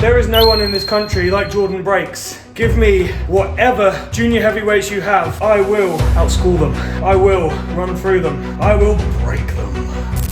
There is no one in this country like Jordon breaks. Give me whatever junior heavyweights you have. I will outschool them. I will run through them. I will break them.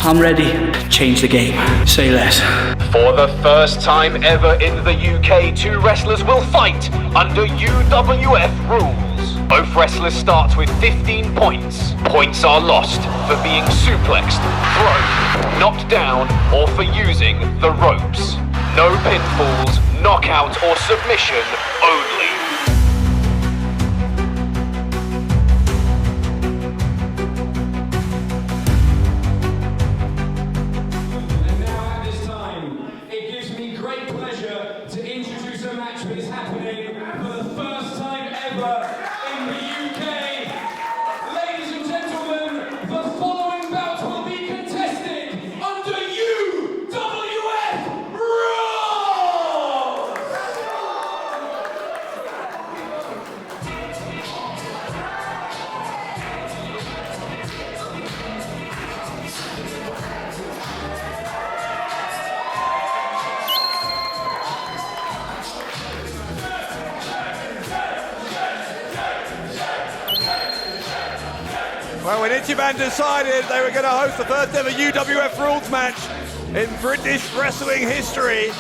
I'm ready. Change the game. Say less. For the first time ever in the UK, two wrestlers will fight under UWF rules. Both wrestlers start with 15 points. Points are lost for being suplexed, thrown, knocked down, or for using the ropes. No pinfalls, knockout, or submission only. And now at this time, it gives me great pleasure to introduce a match that is happening for the first time ever in the UK. Ladies and gentlemen, the following bout will be contested under UWF Rules! Well, when ICHIBAN decided they were going to host the first ever UWF Rules match in British wrestling history,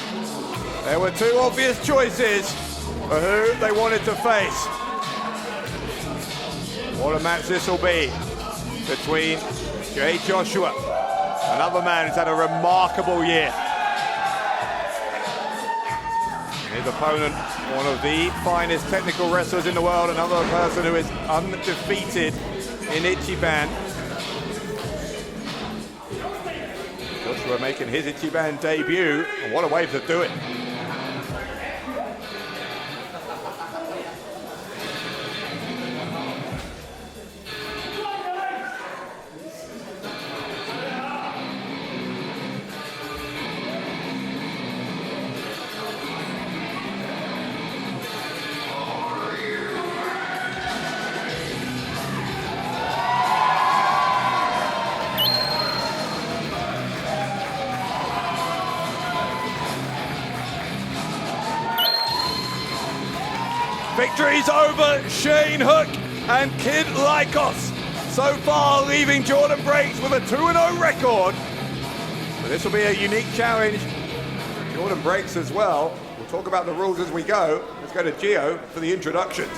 there were two obvious choices for who they wanted to face. What a match this will be between Jay Joshua, another man who's had a remarkable year. His opponent, one of the finest technical wrestlers in the world, another person who is undefeated in ICHIBAN. Joshua making his ICHIBAN debut, and what a way to do it. Victories over Shane Hook and Kid Lycos. So far, leaving Jordon Breaks with a 2-0 record. But this will be a unique challenge. Jordon Breaks as well. We'll talk about the rules as we go. Let's go to Gio for the introductions.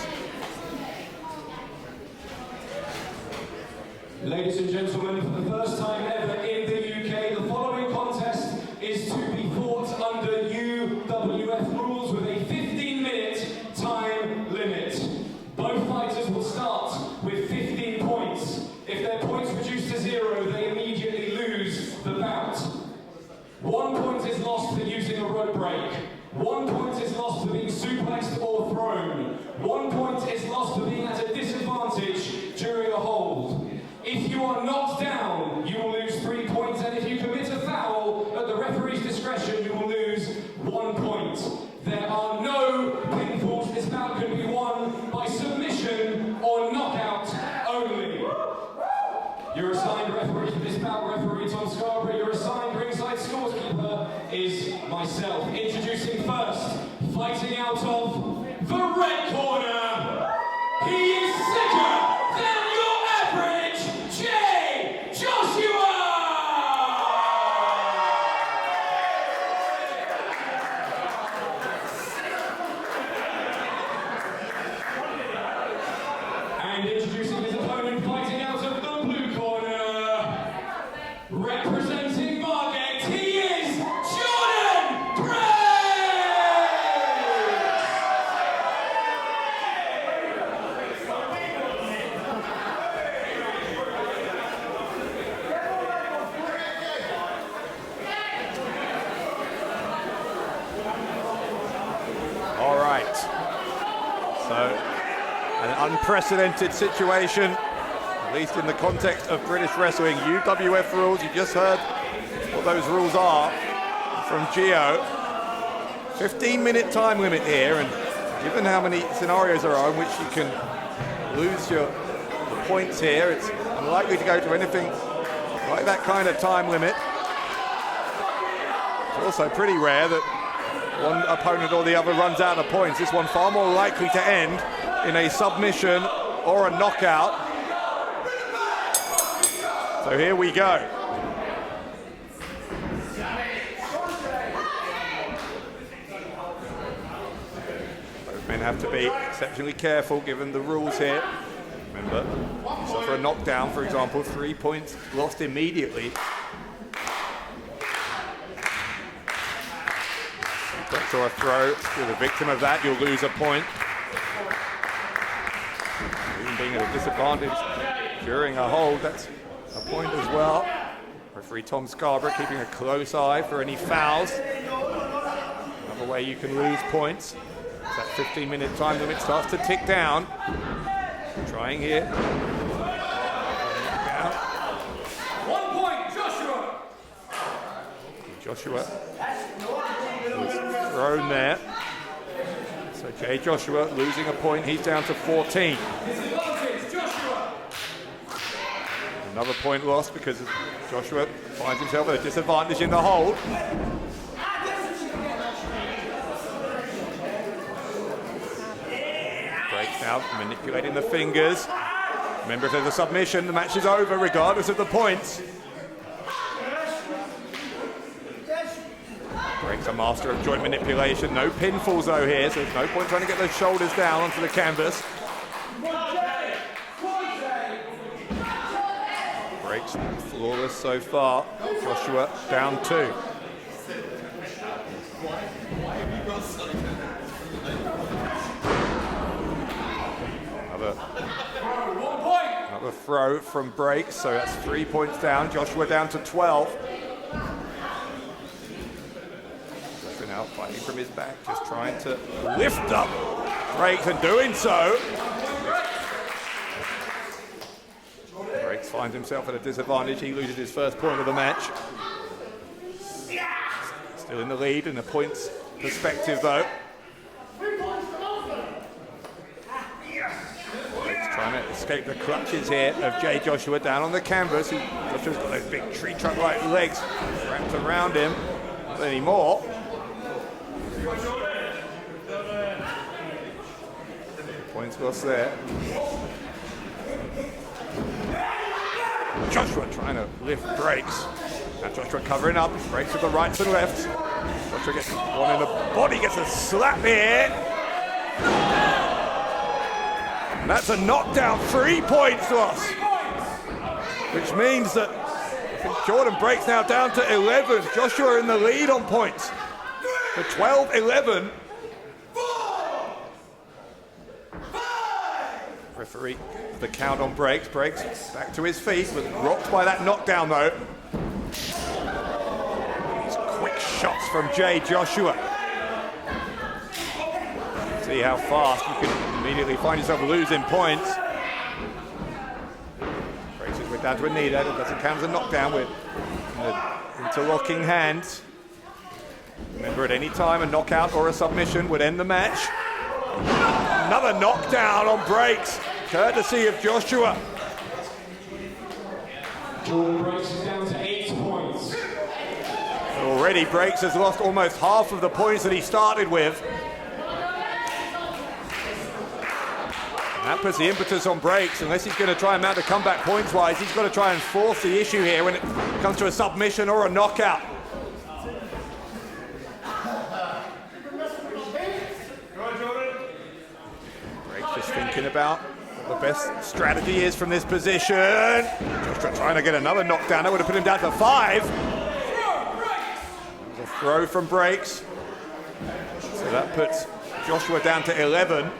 Ladies and gentlemen, for the first time ever in the UK, the following contest is to be fought under UWF rules with a 15-minute time limit. Both fighters will start with 15 points. If their points reduce to 0, they immediately lose the bout. 1 point is lost for using a rope break. 1 point is lost for being suplexed or thrown. 1 point is lost for being at a disadvantage during a hold. If you are knocked down, you will lose 3 points, and if you commit a foul at the referee's discretion, you will lose 1 point. There are no pinfalls. This bout can be won by submission or knockout only. Your assigned referee for this bout, referee Tom Scarborough. Your assigned ringside scorekeeper is myself. Introducing first, fighting out of the red corner, he is sicker than your average, Jay Joshua! And introducing his opponent, fighting out of the blue corner, representing Margate, he is Jordon Breaks! All right. So, an unprecedented situation, at least in the context of British wrestling. UWF rules, you just heard what those rules are from Gio. 15-minute time limit here, and given how many scenarios there are in which you can lose your points here, it's unlikely to go to anything like that kind of time limit. It's also pretty rare that one opponent or the other runs out of points. This one far more likely to end in a submission or a knockout. So here we go. Both men have to be exceptionally careful given the rules here. Remember, you suffer a knockdown, for example, 3 points lost immediately. Or a throw, if you're the victim of that, you'll lose a point. Even being at a disadvantage during a hold, that's a point as well. Referee Tom Scarborough keeping a close eye for any fouls. Another way you can lose points. That 15-minute time limit starts to tick down. Trying here. 1 point, Joshua! Joshua was thrown there. So Jay Joshua losing a point. He's down to 14. Another point lost because Joshua finds himself at a disadvantage in the hold. Breaks now, manipulating the fingers. Remember, if there's a submission, the match is over regardless of the points. Breaks a master of joint manipulation. No pinfalls though here, so there's no point trying to get those shoulders down onto the canvas. Breaks flawless so far. Joshua down 2. Another throw from Breaks, so that's 3 points down. Joshua down to 12. Joshua now fighting from his back, just trying to lift up Breaks, and doing so. Breaks finds himself at a disadvantage. He loses his first point of the match. Still in the lead in a points perspective though. Trying to escape the clutches here of Jay Joshua down on the canvas. Joshua's got those big tree trunk-like legs wrapped around him. Not anymore. Points lost there. Joshua trying to lift Breaks. Now Joshua covering up. Breaks with the rights and lefts. Joshua gets one in the body, gets a slap here. That's a knockdown, 3 points lost. Which means that I think Jordon Breaks now down to 11. Joshua in the lead on points. For 12-11. Referee, the count on Breaks. Breaks back to his feet, was rocked by that knockdown though. These quick shots from Jay Joshua. See how fast you can immediately find yourself losing points. Braces we're down to a knee there. It doesn't count as a knockdown with interlocking hands. Remember, at any time a knockout or a submission would end the match. Another knockdown on Breaks, courtesy of Joshua. Jordon Breaks is down to 8 points. Already Breaks has lost almost half of the points that he started with. That puts the impetus on Breaks. Unless he's going to try and mount a comeback points-wise, he's got to try and force the issue here when it comes to a submission or a knockout. Breaks just thinking about what the best strategy is from this position. Joshua trying to get another knockdown. That would have put him down to 5. A throw from Breaks. So that puts Joshua down to 11.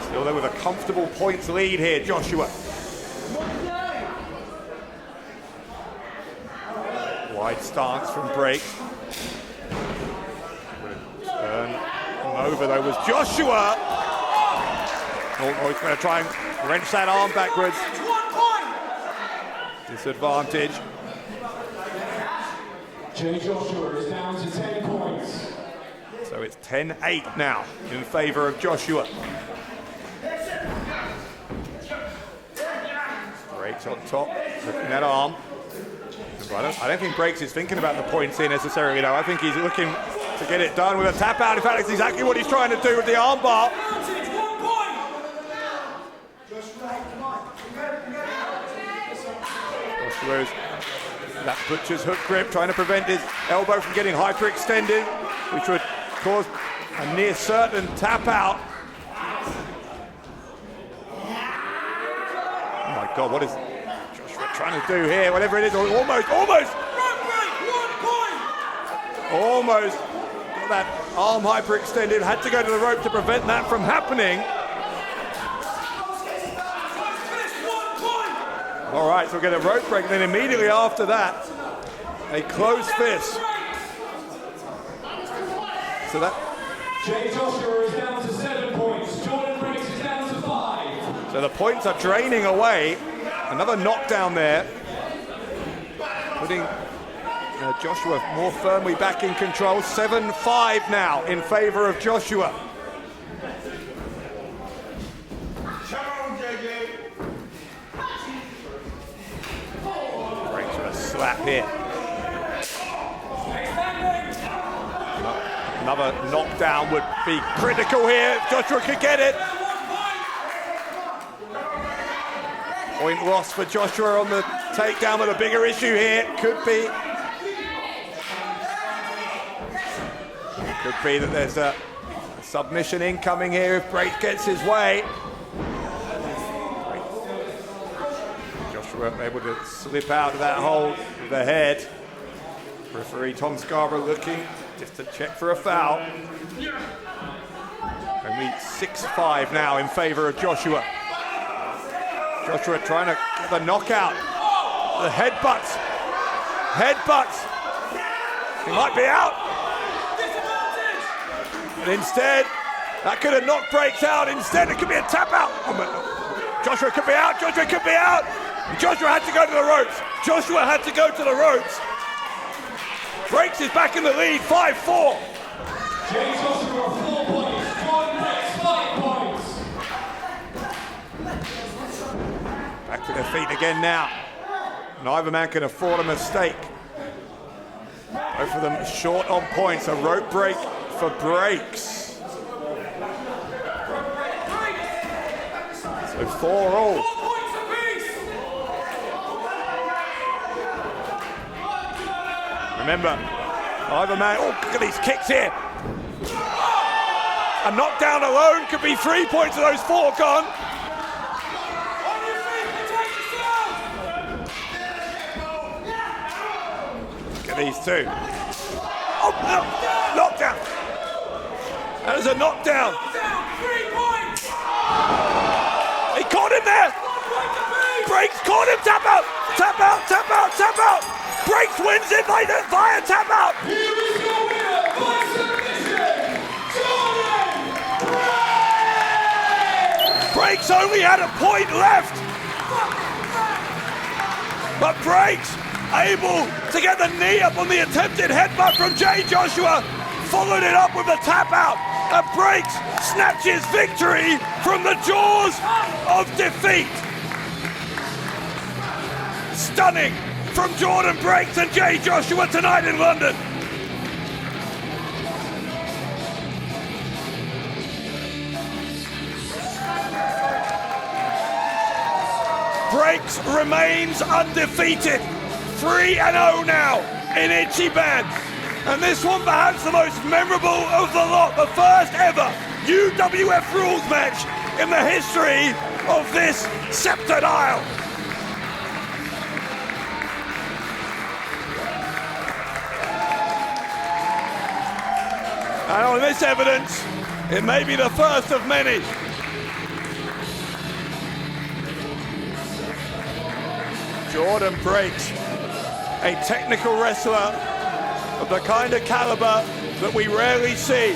Still there with a comfortable points lead here, Joshua. Wide stance from Breaks. Turn him over though was Joshua. Oh, he's going to try and wrench that arm backwards. Disadvantage. Jay Joshua is down to 10 points. So it's 10-8 now in favour of Joshua. Breaks on top, looking that arm. I don't think Breaks is thinking about the points here necessarily though. I think he's looking to get it done with a tap out. In fact, it's exactly what he's trying to do with the armbar. Joshua's that butcher's hook grip, trying to prevent his elbow from getting hyperextended, which would cause a near certain tap out. Oh my God, what is Joshua trying to do here? Whatever it is, almost got that arm hyperextended, had to go to the rope to prevent that from happening. All right, so we'll get a rope break, and then immediately after that, a closed fist. So that. Jay Joshua is down to 7 points. Jordon Breaks is down to 5. So the points are draining away. Another knockdown there, putting Joshua more firmly back in control. 7-5 now in favor of Joshua. Breaks with a slap here. Another knockdown would be critical here. Joshua could get it. Point lost for Joshua on the takedown, but a bigger issue here could be that there's a submission incoming here if Break gets his way. Joshua able to slip out of that hold with the head. Referee Tom Scarborough looking just to check for a foul. Only 6-5 now in favor of Joshua. Joshua trying to get the knockout. The headbutts. He might be out. But instead, that could have knocked Breaks out. Instead, it could be a tap out. Joshua could be out. Joshua had to go to the ropes. Breaks is back in the lead, 5-4. Jay Joshua 4 points. Jordon Breaks 5 points. Back to their feet again now. Neither man can afford a mistake. Both of them short on points. A rope break for Breaks. So 4-all. Remember, either man, look at these kicks here. A knockdown alone could be 3 points of those 4 gone. Look at these two. Oh, no, knockdown. That was a knockdown. 3 points. He caught him there. Breaks caught him, tap out. Breaks wins it via tap out. Here is your winner by submission, Jordon Breaks. Breaks only had a point left. But Breaks able to get the knee up on the attempted headbutt from Jay Joshua, followed it up with a tap out, and Breaks snatches victory from the jaws of defeat. Stunning from Jordon Breaks and Jay Joshua tonight in London. Breaks remains undefeated, 3-0 now in ICHIBAN. And this one perhaps the most memorable of the lot, the first ever UWF Rules match in the history of this sceptred isle. And on this evidence, it may be the first of many. Jordon Breaks, a technical wrestler of the kind of caliber that we rarely see.